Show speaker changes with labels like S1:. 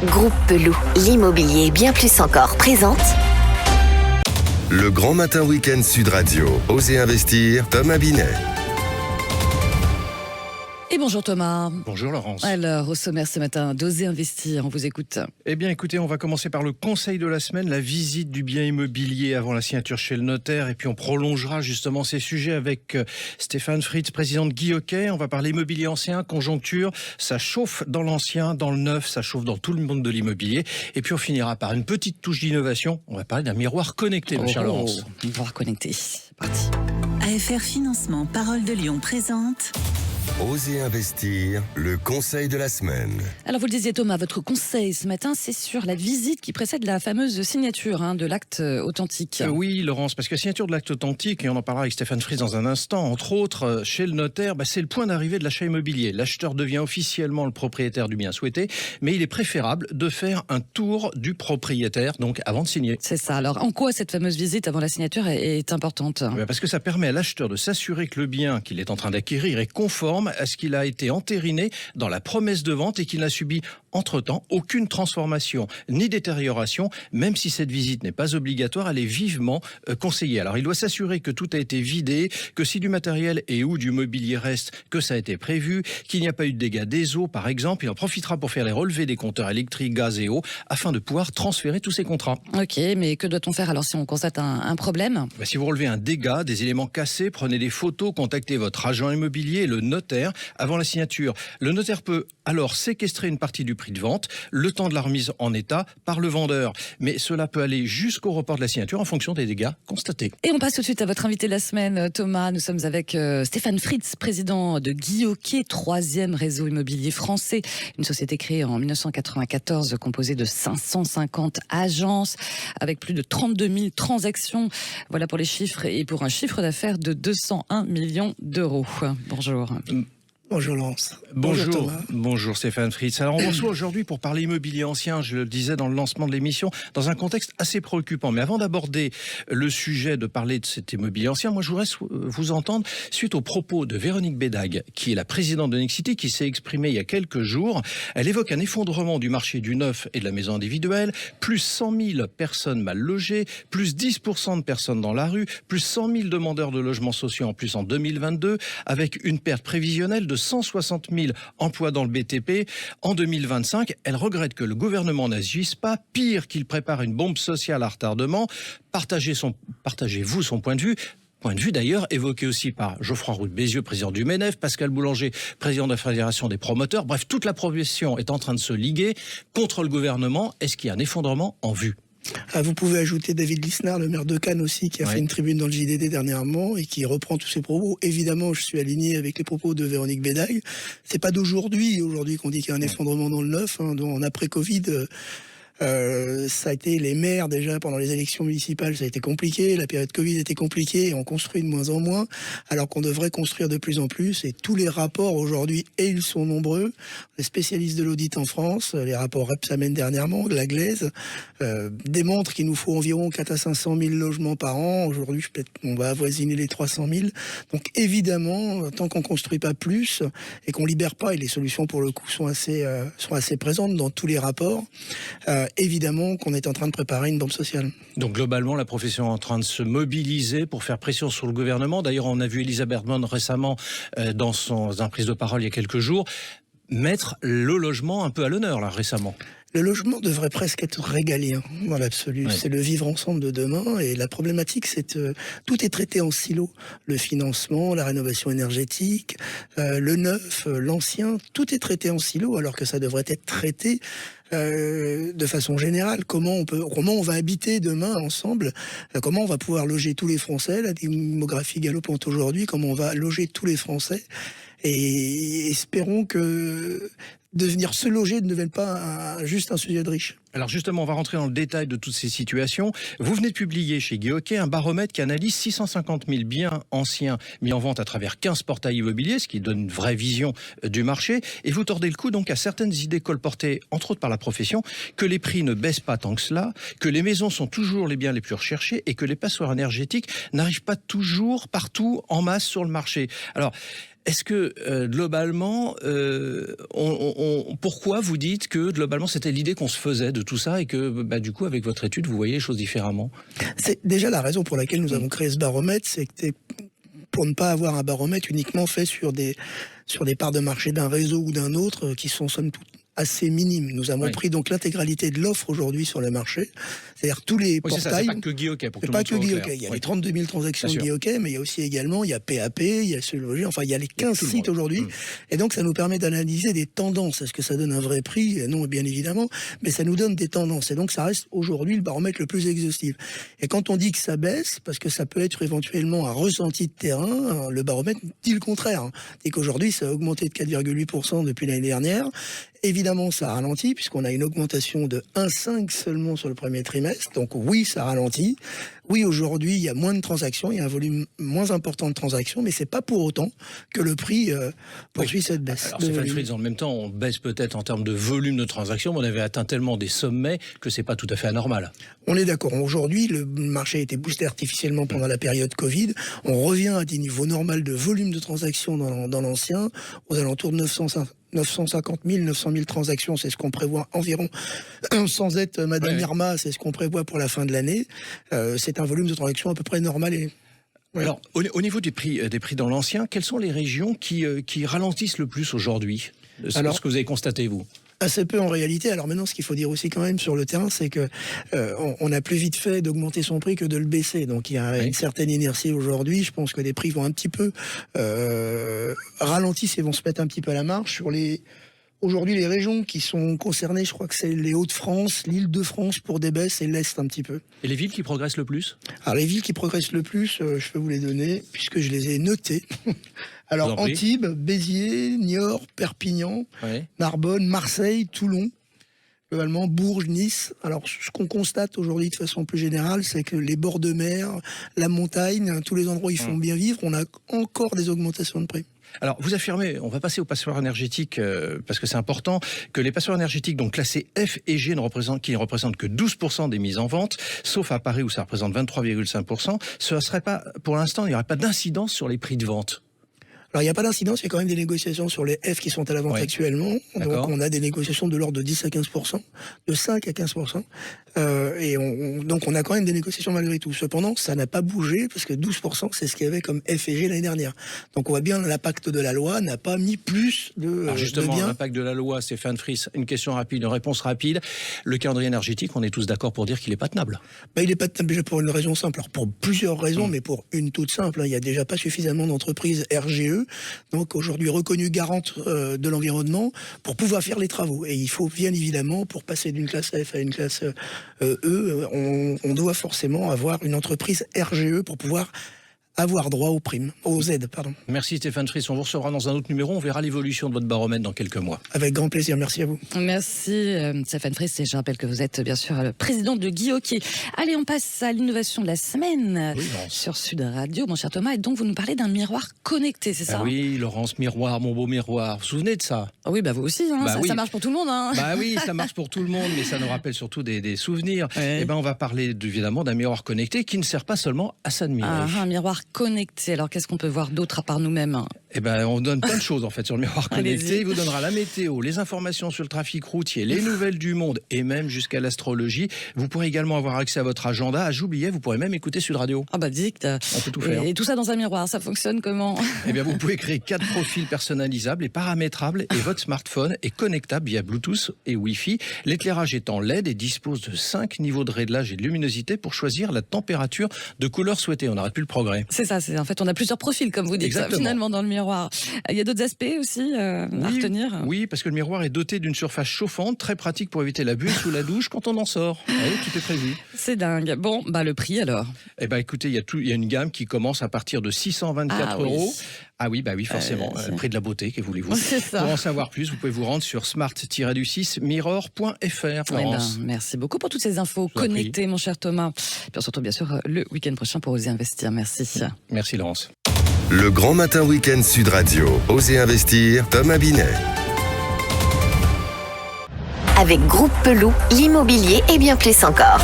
S1: Groupe Pelou, l'immobilier bien plus encore présente.
S2: Le Grand Matin Week-end Sud Radio. Osez investir, Thomas Binet.
S3: Et bonjour Thomas.
S4: Bonjour Laurence.
S3: Alors, au sommaire ce matin, d'Oser investir, on vous écoute.
S4: Eh bien écoutez, on va commencer par le conseil de la semaine, la visite du bien immobilier avant la signature chez le notaire. Et puis on prolongera justement ces sujets avec Stéphane Fritz, président de Guy Hockey. On va parler immobilier ancien, conjoncture. Ça chauffe dans l'ancien, dans le neuf, ça chauffe dans tout le monde de l'immobilier. Et puis on finira par une petite touche d'innovation. On va parler d'un miroir connecté, ma chère Laurence.
S3: Miroir connecté, c'est parti.
S5: AFR Financement Parole de Lyon présente
S2: Osez investir, le conseil de la semaine.
S3: Alors vous le disiez Thomas, votre conseil ce matin, c'est sur la visite qui précède la fameuse signature de l'acte authentique.
S4: Oui Laurence, parce que la signature de l'acte authentique, et on en parlera avec Stéphane Fritz dans un instant, entre autres chez le notaire, c'est le point d'arrivée de l'achat immobilier. L'acheteur devient officiellement le propriétaire du bien souhaité, mais il est préférable de faire un tour du propriétaire, donc avant de signer.
S3: C'est ça. Alors en quoi cette fameuse visite avant la signature est importante ?
S4: Parce que ça permet à l'acheteur de s'assurer que le bien qu'il est en train d'acquérir est conforme à ce qu'il a été entériné dans la promesse de vente et qu'il n'a subi entre-temps aucune transformation ni détérioration, même si cette visite n'est pas obligatoire, elle est vivement conseillée. Alors il doit s'assurer que tout a été vidé, que si du matériel et ou du mobilier reste, que ça a été prévu, qu'il n'y a pas eu de dégâts des eaux par exemple. Il en profitera pour faire les relevés des compteurs électriques, gaz et eau afin de pouvoir transférer tous ces contrats.
S3: Ok, mais que doit-on faire alors si on constate un problème ?
S4: Si vous relevez un dégât, des éléments cassés, prenez des photos, contactez votre agent immobilier et le notaire avant la signature. Le notaire peut alors séquestrer une partie du prix de vente, le temps de la remise en état par le vendeur. Mais cela peut aller jusqu'au report de la signature en fonction des dégâts constatés.
S3: Et on passe tout de suite à votre invité de la semaine, Thomas. Nous sommes avec Stéphane Fritz, président de Guy Hockey, 3e réseau immobilier français. Une société créée en 1994, composée de 550 agences, avec plus de 32 000 transactions. Voilà pour les chiffres et pour un chiffre d'affaires de 201 millions d'euros. Bonjour.
S6: Bonjour Laurence.
S4: Bonjour Stéphane Fritz. Alors on reçoit aujourd'hui pour parler immobilier ancien, je le disais dans le lancement de l'émission, dans un contexte assez préoccupant. Mais avant d'aborder le sujet, de parler de cet immobilier ancien, moi je voudrais vous entendre suite aux propos de Véronique Bédague, qui est la présidente de Nexity, qui s'est exprimée il y a quelques jours. Elle évoque un effondrement du marché du neuf et de la maison individuelle, plus 100 000 personnes mal logées, plus 10% de personnes dans la rue, plus 100 000 demandeurs de logements sociaux en plus en 2022, avec une perte prévisionnelle de 160 000 emplois dans le BTP en 2025. Elle regrette que le gouvernement n'agisse pas, pire qu'il prépare une bombe sociale à retardement. Partagez-vous son point de vue ? Point de vue d'ailleurs évoqué aussi par Geoffroy Roux de Bézieux, président du MENEF, Pascal Boulanger, président de la Fédération des promoteurs. Bref, toute la profession est en train de se liguer contre le gouvernement. Est-ce qu'il y a un effondrement en vue ?
S6: Vous pouvez ajouter David Lisnard, le maire de Cannes aussi, qui a fait une tribune dans le JDD dernièrement et qui reprend tous ses propos. Évidemment, je suis aligné avec les propos de Véronique Bédague. C'est pas d'aujourd'hui qu'on dit qu'il y a un effondrement dans le neuf. En après-Covid, ça a été les maires déjà pendant les élections municipales, ça a été compliqué, la période Covid était compliquée et on construit de moins en moins alors qu'on devrait construire de plus en plus. Et tous les rapports aujourd'hui, et ils sont nombreux, les spécialistes de l'audit en France, les rapports Repsamen dernièrement, de la Glaise, démontrent qu'il nous faut environ 4 à 500 000 logements par an. Aujourd'hui, on va avoisiner les 300 000. Donc évidemment, tant qu'on construit pas plus et qu'on libère pas, et les solutions pour le coup sont assez présentes dans tous les rapports, évidemment qu'on est en train de préparer une bombe sociale.
S4: Donc globalement, la profession est en train de se mobiliser pour faire pression sur le gouvernement. D'ailleurs, on a vu Elisabeth Borne récemment dans une prise de parole il y a quelques jours mettre le logement un peu à l'honneur là récemment.
S6: Le logement devrait presque être régalien dans l'absolu. Ouais. C'est le vivre ensemble de demain. Et la problématique, c'est tout est traité en silo. Le financement, la rénovation énergétique, le neuf, l'ancien, tout est traité en silo alors que ça devrait être traité de façon générale. Comment on va habiter demain ensemble, comment on va pouvoir loger tous les Français, la démographie galopante aujourd'hui, comment on va loger tous les Français. Et espérons que devenir se loger ne devienne pas juste un sujet de riche.
S4: Alors justement, on va rentrer dans le détail de toutes ces situations. Vous venez de publier chez Guy Hockey un baromètre qui analyse 650 000 biens anciens mis en vente à travers 15 portails immobiliers, ce qui donne une vraie vision du marché. Et vous tordez le cou donc à certaines idées colportées, entre autres par la profession, que les prix ne baissent pas tant que cela, que les maisons sont toujours les biens les plus recherchés et que les passoires énergétiques n'arrivent pas toujours partout en masse sur le marché. Alors, est-ce que globalement, pourquoi vous dites que globalement c'était l'idée qu'on se faisait de tout ça et que du coup avec votre étude vous voyez les choses différemment?
S6: C'est déjà la raison pour laquelle nous avons créé ce baromètre, c'est que pour ne pas avoir un baromètre uniquement fait sur des parts de marché d'un réseau ou d'un autre qui sont somme toute assez minimes. Nous avons pris donc l'intégralité de l'offre aujourd'hui sur le marché, c'est-à-dire tous les portails.
S4: C'est pas que Guy Hockey, pour
S6: c'est
S4: tout
S6: pas
S4: le monde.
S6: Que Guy Hockey. Il y a les 32 000 transactions de Guy Hockey, mais il y a aussi également, il y a PAP, il y a Celloger, enfin il y a les 15 sites aujourd'hui. Et donc ça nous permet d'analyser des tendances. Est-ce que ça donne un vrai prix? Non, bien évidemment, mais ça nous donne des tendances. Et donc ça reste aujourd'hui le baromètre le plus exhaustif. Et quand on dit que ça baisse, parce que ça peut être éventuellement un ressenti de terrain, le baromètre dit le contraire. Et qu'aujourd'hui ça a augmenté de 4,8% depuis l'année dernière. Évidemment, ça ralentit, puisqu'on a une augmentation de 1,5 seulement sur le premier trimestre. Donc oui, ça ralentit. Oui, aujourd'hui, il y a moins de transactions, il y a un volume moins important de transactions, mais c'est pas pour autant que le prix poursuit cette baisse.
S4: Alors, Stéphane Fritz, en même temps, on baisse peut-être en termes de volume de transactions, mais on avait atteint tellement des sommets que c'est pas tout à fait anormal.
S6: On est d'accord. Aujourd'hui, le marché a été boosté artificiellement pendant la période Covid. On revient à des niveaux normaux de volume de transactions dans l'ancien, aux alentours de 950 000, 900 000 transactions, c'est ce qu'on prévoit environ, sans être Madame Irma, c'est ce qu'on prévoit pour la fin de l'année. C'est un volume de transactions à peu près normal.
S4: Alors, au niveau des prix dans l'ancien, quelles sont les régions qui ralentissent le plus aujourd'hui? Ce que vous avez constaté, vous?
S6: Assez peu en réalité. Alors maintenant, ce qu'il faut dire aussi quand même sur le terrain, c'est que on a plus vite fait d'augmenter son prix que de le baisser. Donc il y a une certaine inertie aujourd'hui. Je pense que les prix vont un petit peu ralentissent et vont se mettre un petit peu à la marche. Aujourd'hui, les régions qui sont concernées, je crois que c'est les Hauts-de-France, l'Île-de-France pour des baisses et l'Est un petit peu.
S4: Et les villes qui progressent le plus?
S6: Alors les villes qui progressent le plus, je peux vous les donner puisque je les ai notées. Alors Antibes, Béziers, Niort, Perpignan, Narbonne, Marseille, Toulon, globalement Bourges, Nice. Alors ce qu'on constate aujourd'hui de façon plus générale, c'est que les bords de mer, la montagne, tous les endroits où ils font bien vivre, on a encore des augmentations de prix.
S4: Alors, vous affirmez, on va passer aux passoires énergétiques parce que c'est important, que les passoires énergétiques donc classées F et G qui ne représentent que 12% des mises en vente, sauf à Paris où ça représente 23,5%. Ce serait pas, pour l'instant, il n'y aurait pas d'incidence sur les prix de vente.
S6: Alors, il n'y a pas d'incidence, il y a quand même des négociations sur les F qui sont à la vente actuellement. Donc, on a des négociations de l'ordre de 10 à 15%, de 5 à 15%. Donc, on a quand même des négociations malgré tout. Cependant, ça n'a pas bougé, parce que 12%, c'est ce qu'il y avait comme F et G l'année dernière. Donc, on voit bien l'impact de la loi n'a pas mis plus de
S4: Alors justement,
S6: de
S4: l'impact de la loi, Stéphane Fritz, une question rapide, une réponse rapide. Le calendrier énergétique, on est tous d'accord pour dire qu'il n'est pas tenable.
S6: Il n'est pas tenable déjà pour une raison simple. Alors, pour plusieurs raisons, mais pour une toute simple. Il n'y a déjà pas suffisamment d'entreprises RGE, donc aujourd'hui reconnues garantes de l'environnement, pour pouvoir faire les travaux. Et il faut bien évidemment, pour passer d'une classe F à une classe E, on doit forcément avoir une entreprise RGE pour pouvoir avoir droit aux primes, aux aides, pardon.
S4: Merci Stéphane Fritz, on vous recevra dans un autre numéro, on verra l'évolution de votre baromètre dans quelques mois.
S6: Avec grand plaisir, merci à vous.
S3: Merci Stéphane Fritz, et je rappelle que vous êtes bien sûr le président de Guy Hockey. Allez, on passe à l'innovation de la semaine sur Sud Radio, mon cher Thomas, et donc vous nous parlez d'un miroir connecté, c'est ça?
S4: Oui, Laurence, miroir, mon beau miroir, vous vous souvenez de ça?
S3: Oui, vous aussi, ça marche pour tout le monde.
S4: Oui, ça marche pour tout le monde, mais ça nous rappelle surtout des souvenirs. Et on va parler évidemment d'un miroir connecté qui ne sert pas seulement à s'admirer.
S3: Un miroir connecté. Alors, qu'est-ce qu'on peut voir d'autre à part nous-mêmes?
S4: On donne plein de choses en fait sur le miroir connecté. Il vous donnera la météo, les informations sur le trafic routier, les nouvelles du monde et même jusqu'à l'astrologie. Vous pourrez également avoir accès à votre agenda. À J'oubliais, vous pourrez même écouter Sud Radio.
S3: Dicte.
S4: On peut tout faire.
S3: Et tout ça dans un miroir, ça fonctionne comment?
S4: Vous pouvez créer 4 profils personnalisables et paramétrables et votre smartphone est connectable via Bluetooth et Wi-Fi. L'éclairage est en LED et dispose de 5 niveaux de réglage et de luminosité pour choir la température de couleur souhaitée. On n'arrête plus le progrès.
S3: C'est ça, en fait on a plusieurs profils comme vous dites finalement dans le miroir. Il y a d'autres aspects aussi à retenir?
S4: Oui, parce que le miroir est doté d'une surface chauffante, très pratique pour éviter la buée sous la douche quand on en sort. Tout est prévu.
S3: C'est dingue. Bon, le prix alors?
S4: Écoutez, il y a une gamme qui commence à partir de 624 €. Ah oui, forcément. Le prix de la beauté, que voulez-vous?
S3: C'est ça.
S4: Pour en savoir plus, vous pouvez vous rendre sur smart-mirror.fr.
S3: Merci beaucoup pour toutes ces infos connectées, mon cher Thomas. Puis surtout, bien sûr, le week-end prochain pour Oser Investir. Merci.
S4: Merci, Laurence.
S2: Le Grand Matin Week-end Sud Radio. Oser Investir, Thomas Binet.
S1: Avec Groupe Peloux, l'immobilier et bien plus encore.